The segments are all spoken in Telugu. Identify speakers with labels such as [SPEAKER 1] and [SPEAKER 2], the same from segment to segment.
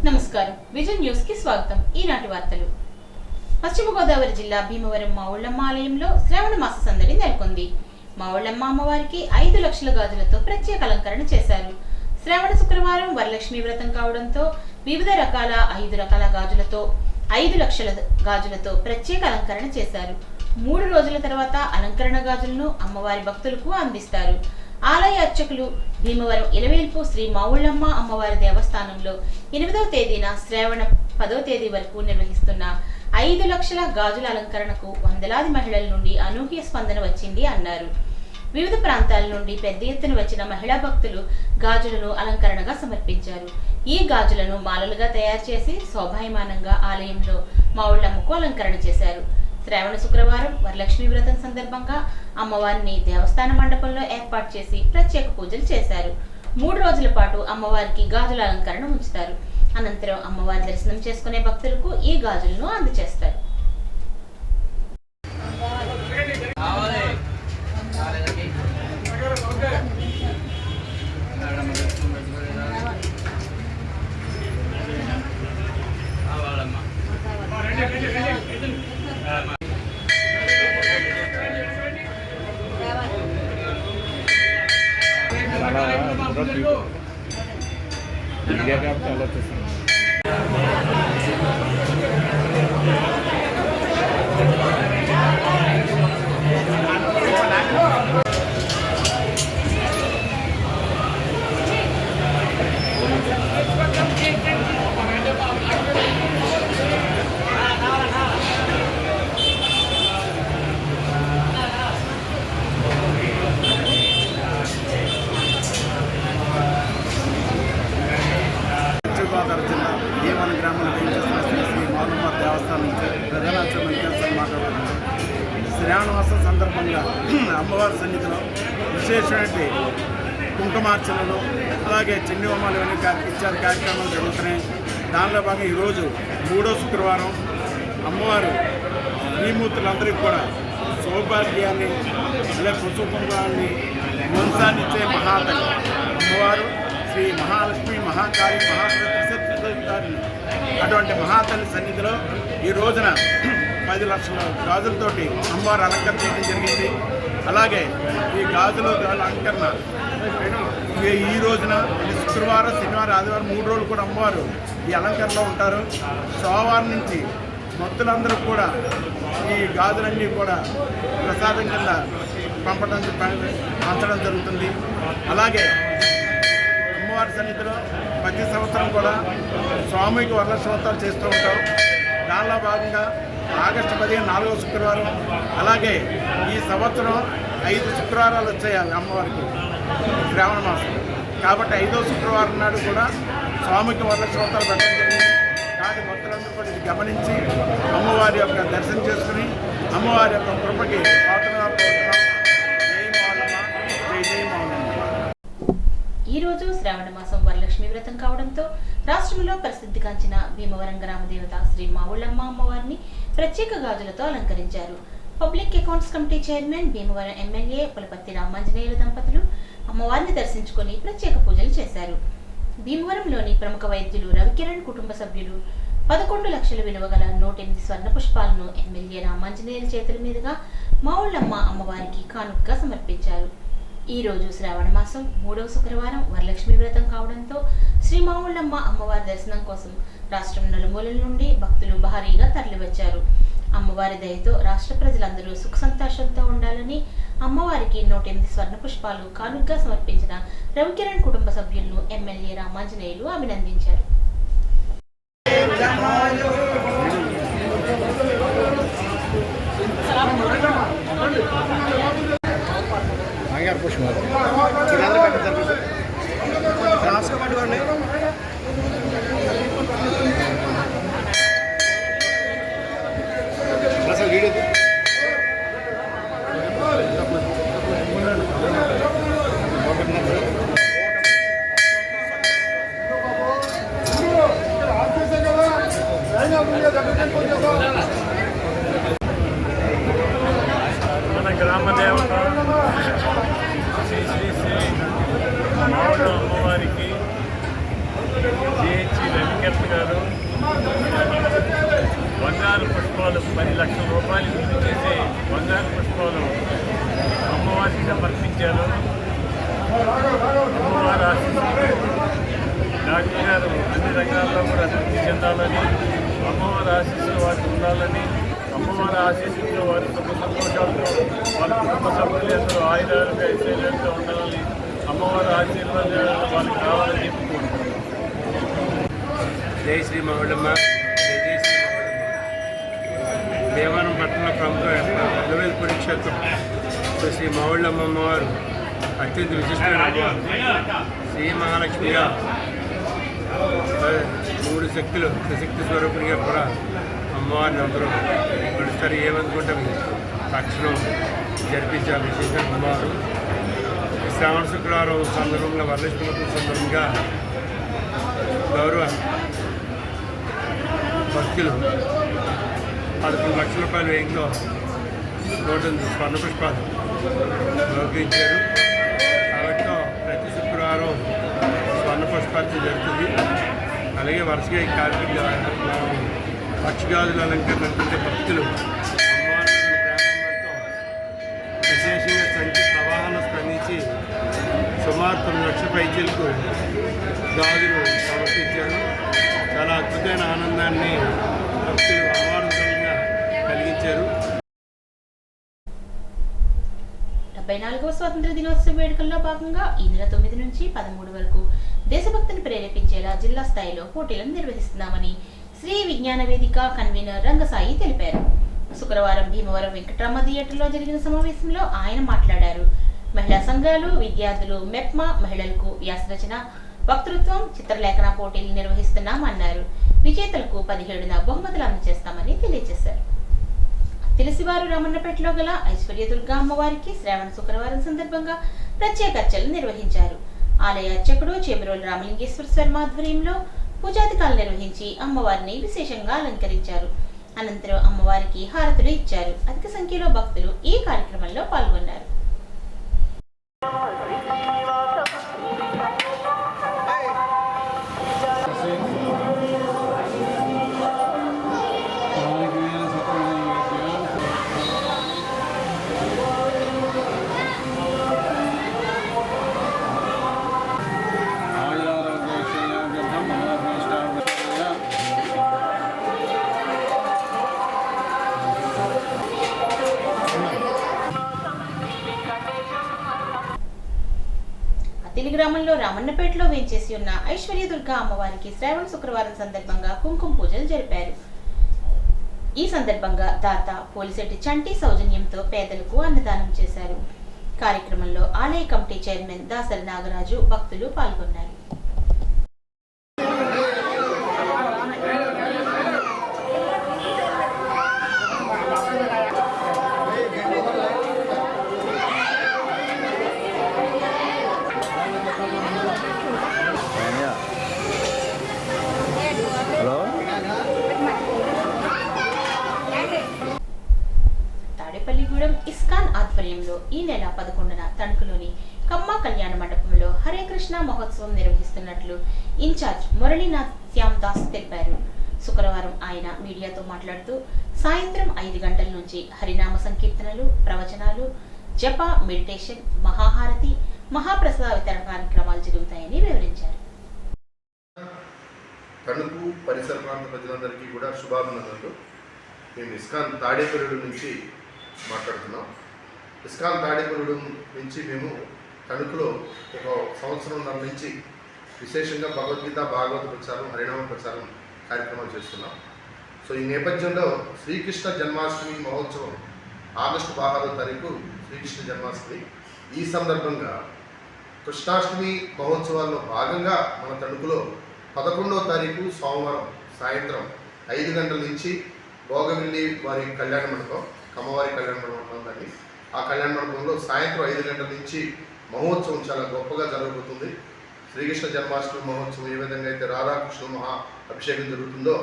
[SPEAKER 1] నమస్కారం విజన్ న్యూస్ కి స్వాగతం। ఈనాటి వార్తలు। పశ్చిమ గోదావరి జిల్లా భీమవరం మావుళ్ళమ్మ ఆలయంలో శ్రావణ మాస సందడి నెలకొంది। మావుళ్ళమ్మ అమ్మవారికి 5 లక్షల గాజులతో ప్రత్యేక అలంకరణ చేశారు। శ్రావణ శుక్రవారం వరలక్ష్మి వ్రతం కావడంతో వివిధ రకాల 5 రకాల గాజులతో 5 లక్షల గాజులతో ప్రత్యేక అలంకరణ చేశారు। 3 రోజుల తర్వాత అలంకరణ గాజులను అమ్మవారి భక్తులకు అందిస్తారు। ఆలయ అర్చకులు భీమవరం ఇలవేల్పు శ్రీ మావుళ్ళమ్మ అమ్మవారి దేవస్థానంలో 8వ తేదీన శ్రావణ 10వ తేదీ వరకు నిర్వహిస్తున్న 5 లక్షల గాజుల అలంకరణకు వందలాది మహిళల నుండి అనూహ్య స్పందన వచ్చింది అన్నారు। వివిధ ప్రాంతాల నుండి పెద్ద ఎత్తున వచ్చిన మహిళా భక్తులు గాజులను అలంకరణగా సమర్పించారు। ఈ గాజులను మాలలుగా తయారు చేసి శోభాయమానంగా ఆలయంలో మావుళ్ళమ్మకు అలంకరణ చేశారు। శ్రావణ శుక్రవారం వరలక్ష్మి వ్రతం సందర్భంగా అమ్మవారిని దేవస్థాన మండపంలో ఏర్పాటు చేసి ప్రత్యేక పూజలు చేశారు। 3 రోజుల పాటు అమ్మవారికి గాజుల అలంకరణ ఉంచుతారు। అనంతరం అమ్మవారి దర్శనం చేసుకునే భక్తులకు ఈ గాజులను అందజేస్తారు।
[SPEAKER 2] గోదావరి జిల్లా భీమవరం గ్రామంలో వేయించేస్తున్న శ్రీ మావుళ్ళమ్మ దేవస్థానం నుంచి ప్రధానాచార్య వెంకటేశ్వర మాట్లాడుతున్నారు। శ్రావణ మాసం సందర్భంగా అమ్మవారి సన్నిధిలో విశేషమైన కుంకుమార్చనలు అలాగే చెండి హోమాలు ఇవన్నీ ఇత్యాది కార్యక్రమాలు జరుగుతున్నాయి। దానిలో భాగంగా ఈరోజు 3వ శుక్రవారం అమ్మవారు శ్రీమూర్తులందరికీ కూడా సౌభాగ్యాన్ని అలాగే కుటుంబాన్ని వంశాన్ని ఇచ్చే మహాతల్లి అమ్మవారు శ్రీ మహాలక్ష్మి మహాకాళి మహాసరస్వతి అటువంటి మహాతల్లి సన్నిధిలో ఈ రోజున 10 లక్షల గాజులతోటి అమ్మవారు అలంకరణ చేయడం జరిగింది। అలాగే ఈ గాజుల అలంకరణ ఈ రోజున శుక్రవారం శనివారం ఆదివారం 3 రోజులు కూడా అమ్మవారు ఈ అలంకరణలో ఉంటారు। సోమవారం నుంచి భక్తులందరూ కూడా ఈ గాజులన్నీ కూడా ప్రసాదం కింద పంచడం జరుగుతుంది। అలాగే అమ్మవారి సన్నిధిలో ప్రతి సంవత్సరం కూడా స్వామికి వరలక్ష్మి వ్రతాలు చేస్తూ ఉంటాం। దానిలో భాగంగా ఆగస్టు 15 4వ శుక్రవారం అలాగే ఈ సంవత్సరం 5 శుక్రవారాలు వచ్చాయి అమ్మవారికి శ్రావణ మాసం కాబట్టి 5వ శుక్రవారం నాడు కూడా స్వామికి వరలక్ష్మి వ్రతాలు పెట్టడం జరిగింది। కాబట్టి భక్తులందరూ కూడా ఇది గమనించి అమ్మవారి యొక్క దర్శనం చేసుకుని అమ్మవారి యొక్క కృపకి పాత్రగా జై మావుళ్ళమ్మ జై జై మావుళ్ళమ్మ।
[SPEAKER 1] ఈ రోజు శ్రావణ మాసం వరలక్ష్మి వ్రతం కావడంతో రాష్ట్రంలో ప్రసిద్ధిగాంచిన భీమవరం గ్రామ దేవత శ్రీ మావుళ్ళమ్మ అమ్మవారిని ప్రత్యేక గాజులతో అలంకరించారు। Public accounts committee chairman Bhimavaram MLA Pulaparthi రామాంజనేయుల దంపతులు అమ్మవారిని దర్శించుకుని ప్రత్యేక పూజలు చేశారు। భీమవరంలోని ప్రముఖ వైద్యులు రవికిరణ్ కుటుంబ సభ్యులు 11 లక్షల విలువ గల 108 స్వర్ణ పుష్పాలను ఎమ్మెల్యే రామాంజనేయుల చేతుల మీదుగా మావుళ్ళమ్మ అమ్మవారికి కానుకగా సమర్పించారు। ఈ రోజు శ్రావణ మాసం 3వ శుక్రవారం వరలక్ష్మి వ్రతం కావడంతో శ్రీ మావుళ్ళమ్మ అమ్మవారి దర్శనం కోసం రాష్ట్రం నలుమూలల నుండి భక్తులు భారీగా తరలివచ్చారు। అమ్మవారి దయతో రాష్ట్ర ప్రజలందరూ సుఖ సంతోషంతో ఉండాలని అమ్మవారికి 108 స్వర్ణ పుష్పాలు కానుకగా సమర్పించిన రవికిరణ్ కుటుంబ సభ్యులను ఎమ్మెల్యే రామాంజనేయులు అభినందించారు।
[SPEAKER 3] మన గ్రామ దేవత శ్రీ శ్రీ శ్రీ మావుళ్ళమ్మ అమ్మవారికి GH వెంకట సృష్టికర్త గారు బంగారు పుష్పాలు 10 లక్షల రూపాయలు విలువ చేసే బంగారు పుష్పాలు అమ్మవారికి సమర్పించారు. అమ్మవారి ఆశీస్సులు డాక్టర్ గారు అన్ని రంగాల్లో కూడా అభివృద్ధి చెందాలని, అమ్మవారి ఆశీస్సులు వారికి ఉండాలని, అమ్మవారి ఆశీస్సులతో వారి సుఖ సంతోషాలతో వాళ్ళ కుటుంబ సభ్యులు అందరూ ఆయుధాలుగా ఐశ్వర్యంగా ఉండాలని, అమ్మవారి ఆశీర్వాదాలు వాళ్ళకి కావాలని చెప్పుకుంటున్నాను.
[SPEAKER 4] జై శ్రీ మౌళమ్మ, జై జై శ్రీ మౌళమ్మ. దేవారం పట్టణంలో ప్రముఖ అలవేల్పూడి క్షేత్రం శ్రీ మౌళమ్మ అమ్మవారు అత్యంత విశిష్టమైన అమ్మవారు. శ్రీ మహాలక్ష్మిగా 3 శక్తులు శక్తి స్వరూపునిగా కూడా అమ్మవారిని అందరూ కొలుస్తారు. ఏమనుకుంటే తక్షణం జరిపించే విశేషమైన అమ్మవారు. శ్రావణ శుక్రవారం సందర్భంగా వరలక్ష్మి వ్రతం సందర్భంగా గౌరవ భక్తులు 11 లక్షల రూపాయల వ్యయంతో 108 స్వర్ణ పుష్పాలు ఉపయోగించారు. కాబట్టి ప్రతి శుక్రవారం స్వర్ణ పుష్పార్చన జరుగుతుంది. అలాగే వరుసగా ఈ కార్యక్రమం పక్షిగాజుల అలంకరణ అనుకుంటే భక్తులు అమ్మవారి ప్రారంభంతో విశేషంగా సంఖ్య ప్రవాహాన్ని స్పందించి సుమారు 9 లక్షల పైచీలకు గాజులు సమర్పించారు. చాలా అద్భుతమైన ఆనందాన్ని భక్తులు అమ్మవారుగా కలిగించారు.
[SPEAKER 1] 74వ స్వాతంత్ర దినోత్సవ వేడుకల్లో భాగంగా ఈ నెల 9 నుంచి 13 వరకు దేశభక్తిని ప్రేరేపించేలా జిల్లా స్థాయిలో పోటీలను నిర్వహిస్తున్నామని శ్రీ విజ్ఞాన వేదిక కన్వీనర్ రంగసాయి తెలిపారు. శుక్రవారం భీమవరం వెంకటరామ థియేటర్లో జరిగిన సమావేశంలో ఆయన మాట్లాడారు. మహిళా సంఘాలు, విద్యార్థులు, మెప్మా మహిళలకు వ్యాసరచన, వక్తృత్వం, చిత్రలేఖన పోటీలు నిర్వహిస్తున్నామన్నారు. విజేతలకు 17న బహుమతులు అందజేస్తామని తెలియజేశారు. తెలిసివారు రామన్నపేటలో గల ఐశ్వర్యదుర్గ అమ్మవారికి శ్రావణ శుక్రవారం సందర్భంగా ప్రత్యేక అర్చనలు నిర్వహించారు. ఆలయ అర్చకుడు చేబరోలు రామలింగేశ్వర శర్మ ఆధ్వర్యంలో పూజాధికారులు నిర్వహించి అమ్మవారిని విశేషంగా అలంకరించారు. అనంతరం అమ్మవారికి హారతులు ఇచ్చారు. అధిక సంఖ్యలో భక్తులు ఈ కార్యక్రమంలో పాల్గొన్నారు. అతిలి గ్రామంలో రామన్నపేటలో వేంచేసి ఉన్న ఐశ్వర్యదుర్గ అమ్మవారికి శ్రావణ శుక్రవారం సందర్భంగా కుంకుమ పూజలు జరిపారు. ఈ సందర్భంగా దాత పోలిశెట్టి చంటి సౌజన్యంతో పేదలకు అన్నదానం చేశారు. కార్యక్రమంలో ఆలయ కమిటీ చైర్మన్ దాసరి నాగరాజు, భక్తులు పాల్గొన్నారు. తాడేపల్లిగూడెం ఇస్కాన్ ఆధ్వర్యంలో ఈ నెల 11న తణుకులోని కమ్మ కళ్యాణ మండపంలో హరే కృష్ణ మహోత్సవం నిర్వహిస్తున్నట్లు ఇన్ఛార్జ్ మురళీనాథ్ శ్యామ్ దాస్ తెలిపారు. శుక్రవారం ఆయన మీడియాతో మాట్లాడుతూ సాయంత్రం 5 గంటల నుంచి హరినామ సంకీర్తనలు, ప్రవచనాలు, జప, మెడిటేషన్, మహాహారతి, మహాప్రసాద వితరణ కార్యక్రమాలు జరుగుతాయని వివరించారు.
[SPEAKER 5] తణుకు పరిసర ప్రాంత ప్రజలందరికీ కూడా శుభాభినందనలు. మేము ఇస్కాన్ తాడేపల్లి నుంచి మాట్లాడుతున్నాం. ఇస్కాన్ తాడేపల్లి నుంచి మేము తణుకులో 1 సంవత్సరంన్నర నుంచి విశేషంగా భగవద్గీత, భాగవత ప్రచారం, హరినామ ప్రచారం కార్యక్రమాలు చేస్తున్నాం. సో ఈ నేపథ్యంలో శ్రీకృష్ణ జన్మాష్టమి మహోత్సవం ఆగస్టు 16వ తారీఖు శ్రీకృష్ణ జన్మాష్టమి. ఈ సందర్భంగా కృష్ణాష్టమి మహోత్సవాల్లో భాగంగా మన తణుకులో 11వ తారీఖు సోమవారం సాయంత్రం 5 గంటల నుంచి భోగవిల్లి వారి కళ్యాణ మండపం, కమ్మవారి కళ్యాణ మండపం దాన్ని, ఆ కళ్యాణ మండపంలో సాయంత్రం 5 గంటల నుంచి మహోత్సవం చాలా గొప్పగా జరగబోతుంది. శ్రీకృష్ణ జన్మాష్టమి మహోత్సవం ఏ విధంగా అయితే రాధాకృష్ణ మహా అభిషేకం జరుగుతుందో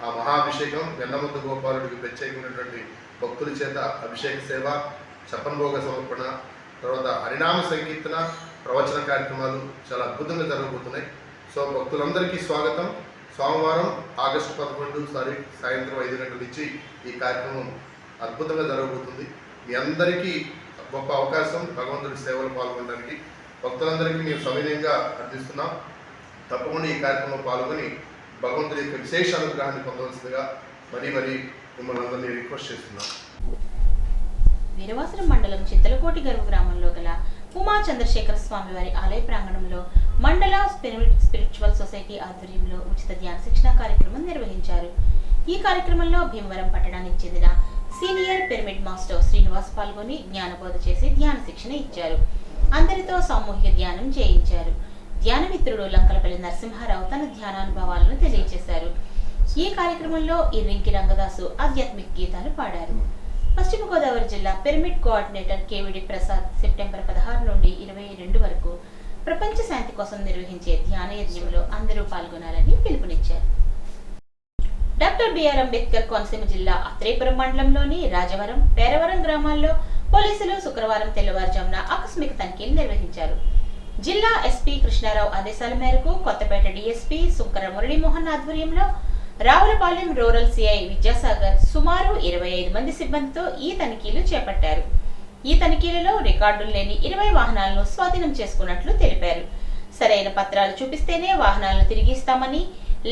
[SPEAKER 5] ఆ మహాభిషేకం వెన్నముద్ద గోపాలుడికి ప్రత్యేకమైనటువంటి భక్తుల చేత అభిషేక సేవ, చప్పన్భోగ సమర్పణ, తర్వాత హరినామ సంకీర్తన, ప్రవచన కార్యక్రమాలు చాలా అద్భుతంగా జరగబోతున్నాయి. సో భక్తులందరికీ స్వాగతం. సోమవారం ఆగస్టు 11 సాయంత్రం 5 గంటల నుంచి ఈ కార్యక్రమం అద్భుతంగా జరగబోతుంది. మీ అందరికీ గొప్ప అవకాశం భగవంతుడి సేవలు పాల్గొనడానికి భక్తులందరికీ మేము సవినయంగా అర్థిస్తున్నాం. తప్పకుండా ఈ కార్యక్రమంలో పాల్గొని భగవంతుడి యొక్క విశేష అనుగ్రహాన్ని పొందవలసిందిగా మరీ మిమ్మల్ని అందరినీ రిక్వెస్ట్ చేస్తున్నాం.
[SPEAKER 1] వీరవాసరం మండలం చింతలకోటి గర్వ గ్రామంలో గల ఉమా చంద్రశేఖర స్వామి వారి ఆలయ ప్రాంగణంలో మండల స్పిరిచువల్ సొసైటీ ఆధ్వర్యంలో ఉచిత ధ్యాన శిక్షణ కార్యక్రమం నిర్వహించారు. ఈ కార్యక్రమంలో భీమవరం పట్టణానికి చెందిన సీనియర్ పిరమిడ్ మాస్టర్ శ్రీనివాస్ పాల్గొని జ్ఞానబోధ చేసి ధ్యాన శిక్షణ ఇచ్చారు. అందరితో సామూహిక ధ్యానం చేయించారు. ధ్యానమిత్రుడు లంకలపల్లి నరసింహారావు తన ధ్యానానుభవాలను తెలియజేశారు. ఈ కార్యక్రమంలో ఇర్రింకి రంగదాసు ఆధ్యాత్మిక గీతాలు పాడారు. పశ్చిమ గోదావరి జిల్లా పిరమిడ్ కోఆర్డినేటర్ కేవిడి ప్రసాద్ సెప్టెంబర్ 16 నుండి 22 వరకు ప్రపంచ శాంతి కోసం నిర్వహించే ధ్యాన యజ్ఞంలో అందరూ పాల్గొనాలని పిలుపునిచ్చారు. డాక్టర్ బిఆర్ అంబేద్కర్ కోనసీమ జిల్లా అత్రేపురం మండలంలోని రాజవరం, పేరవరం గ్రామాల్లో పోలీసులు శుక్రవారం తెల్లవారుజామున ఆకస్మిక తనిఖీలు నిర్వహించారు. జిల్లా ఎస్పీ కృష్ణారావు ఆదేశాల మేరకు కొత్తపేట డీఎస్పీ సుంకర మురళీమోహన్ ఆధ్వర్యంలో రావులపాలెం రూరల్ సిఐ విద్యాసాగర్ సుమారు 25 మంది సిబ్బందితో ఈ తనిఖీలు చేపట్టారు. ఈ తనిఖీలలో రికార్డులు లేని 20 వాహనాలను స్వాధీనం చేసుకున్నట్లు తెలిపారు. సరైన పత్రాలు చూపిస్తేనే వాహనాలను తిరిగి ఇస్తామని,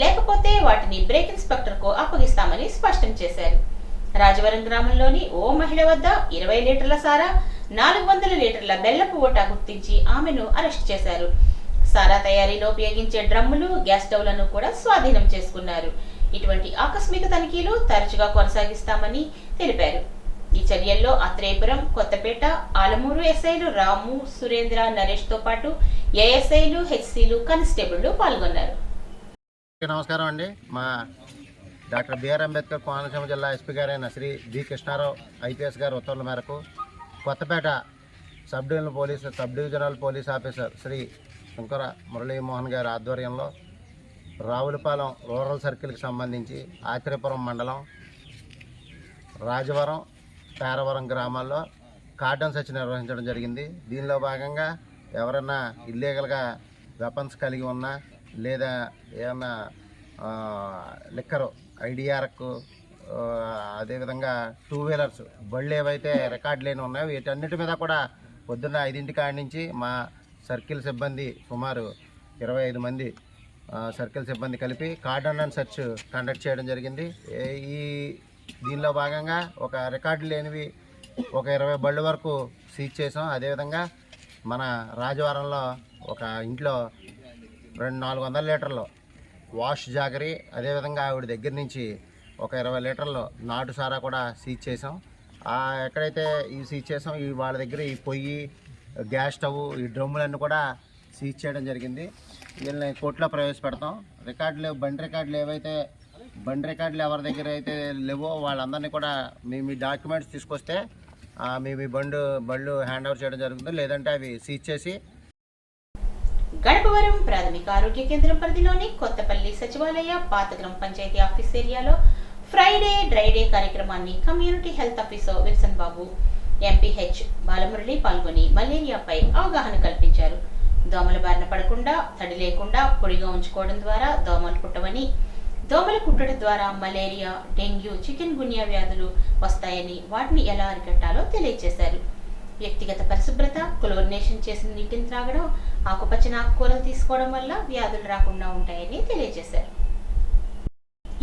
[SPEAKER 1] లేకపోతే వాటిని బ్రేక్ ఇన్స్పెక్టర్ కు అప్పగిస్తామని స్పష్టం చేశారు. రాజవరం గ్రామంలోని ఓ మహిళ వద్ద 20 లీటర్ల సారా, 400 లీటర్ల బెల్లపు ఓటా గుర్తించి ఆమెను అరెస్ట్ చేశారు. సారా తయారీలో ఉపయోగించే డ్రమ్ములు, గ్యాస్ స్టవ్లను కూడా స్వాధీనం చేసుకున్నారు. ఇటువంటి ఆకస్మిక తనిఖీలు తరచుగా కొనసాగిస్తామని తెలిపారు. ఈ చర్యల్లో అత్రేపురం, కొత్తపేట, ఆలమూరు ఎస్ఐలు రాము, సురేంద్ర, నరేష్ తో పాటు ఏఎస్ఐలు, హెచ్సీలు, కానిస్టేబుళ్లు పాల్గొన్నారు.
[SPEAKER 6] నమస్కారం అండి. మా డాక్టర్ బిఆర్ అంబేద్కర్ కోనసీమ జిల్లా ఎస్పీ గారైన శ్రీ బి కృష్ణారావు ఐపీఎస్ గారి ఉత్తర్వుల మేరకు Kothapeta sub divisional police officer Sri Shankara Muralimohan గారి ఆధ్వర్యంలో రావులపాలెం రూరల్ సర్కిల్కి సంబంధించి ఆత్రేపురం మండలం, రాజవరం, పేరవరం గ్రామాల్లో కార్డన్ సెర్చ్ నిర్వహించడం జరిగింది. దీనిలో భాగంగా ఎవరైనా ఇల్లీగల్గా వెపన్స్ కలిగి ఉన్నా లేదా ఏమన్నా లిక్కరు, ఐడిఆర్కు, అదేవిధంగా 2 వీలర్స్ బళ్ళు ఏవైతే రికార్డు లేని ఉన్నాయో వీటన్నిటి మీద కూడా పొద్దున్న 5 కాడి నుంచి మా సర్కిల్ సిబ్బంది సుమారు 25 మంది సర్కిల్ సిబ్బంది కలిపి కార్డన్ సెర్చ్ కండక్ట్ చేయడం జరిగింది. దీనిలో భాగంగా ఒక రికార్డు లేనివి ఒక 20 బళ్ళు వరకు సీజ్ చేసాం. అదేవిధంగా మన రాజవరంలో ఒక ఇంట్లో 400 లీటర్లు వాష్ జాగరీ, అదేవిధంగా ఆవిడ దగ్గర నుంచి ఒక 20 లీటర్లు నాటు సారా కూడా సీజ్ చేసాం. ఎక్కడైతే ఈ సీజ్ చేసాం వాళ్ళ దగ్గర ఈ పొయ్యి, గ్యాస్ స్టవ్, ఈ డ్రమ్ములన్నీ కూడా సీజ్ చేయడం జరిగింది. వీళ్ళని కోర్టులో ప్రవేశపెడతాం. బండి రికార్డులు ఎవరి దగ్గర అయితే లేవో వాళ్ళందరినీ కూడా మీ డాక్యుమెంట్స్ తీసుకొస్తే మీ బళ్ళు హ్యాండ్ ఓవర్ చేయడం జరుగుతుంది. లేదంటే అవి సీజ్ చేసి
[SPEAKER 1] గణపవరం ప్రాథమిక ఆరోగ్య కేంద్రం పరిధిలోని కొత్తపల్లి సచివాలయ పాత గ్రామ పంచాయతీ ఆఫీస్ ఏరియాలో ఫ్రైడే డ్రైడే కార్యక్రమాన్ని కమ్యూనిటీ హెల్త్ ఆఫీసర్ విల్సన్ బాబు, ఎంపీహెచ్ బాలమురళి పాల్గొని మలేరియాపై అవగాహన కల్పించారు. దోమల బారిన పడకుండా, తడి లేకుండా పొడిగా ఉంచుకోవడం ద్వారా దోమలు పుట్టవని, దోమలు కుట్టడం ద్వారా మలేరియా, డెంగ్యూ, చికెన్ గున్యా వ్యాధులు వస్తాయని, వాటిని ఎలా అరికట్టాలో తెలియజేశారు. వ్యక్తిగత పరిశుభ్రత, క్లోరినేషన్ చేసిన నీటిని త్రాగడం, ఆకుపచ్చని ఆకుకూరలు తీసుకోవడం వల్ల వ్యాధులు రాకుండా ఉంటాయని తెలియజేశారు.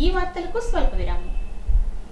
[SPEAKER 1] ఈ వార్తలకు స్వల్ప విరామం.